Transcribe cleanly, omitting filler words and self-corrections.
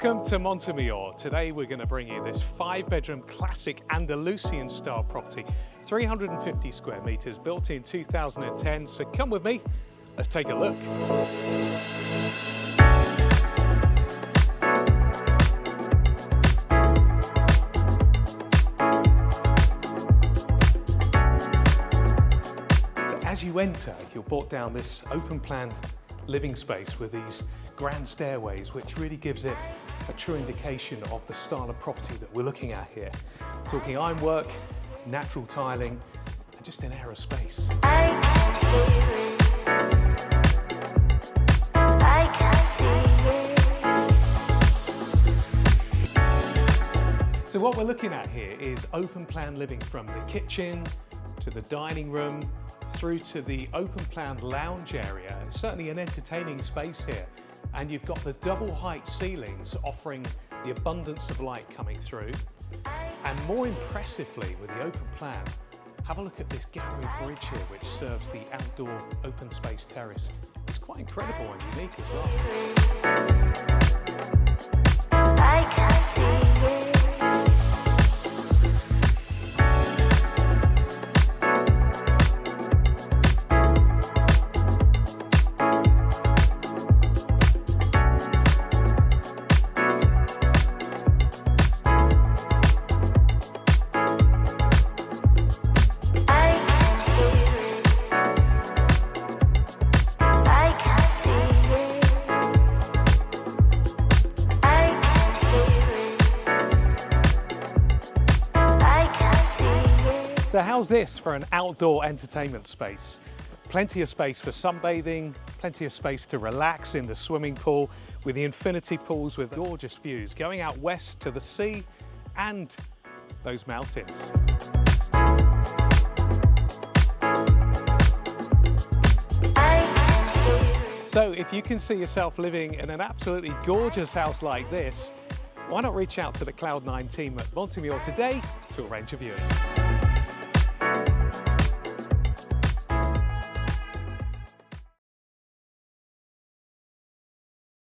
Welcome to Monte Mayor. Today we're going to bring you this 5-bedroom classic Andalusian style property, 350 square meters, built in 2010. So come with me, let's take a look. So as you enter, you're brought down this open plan living space with these grand stairways, which really gives it a true indication of the style of property that we're looking at here. Talking ironwork, natural tiling, and just an air of space. So what we're looking at here is open plan living, from the kitchen to the dining room, through to the open plan lounge area. It's certainly an entertaining space here. And you've got the double height ceilings offering the abundance of light coming through. And more impressively, with the open plan, have a look at this gallery bridge here, which serves the outdoor open space terrace. It's quite incredible and unique as well. I can see it. So how's this for an outdoor entertainment space? Plenty of space for sunbathing, plenty of space to relax in the swimming pool, with the infinity pools with gorgeous views going out west to the sea and those mountains. So if you can see yourself living in an absolutely gorgeous house like this, why not reach out to the Cloud9 team at Monte Mayor today to arrange a viewing.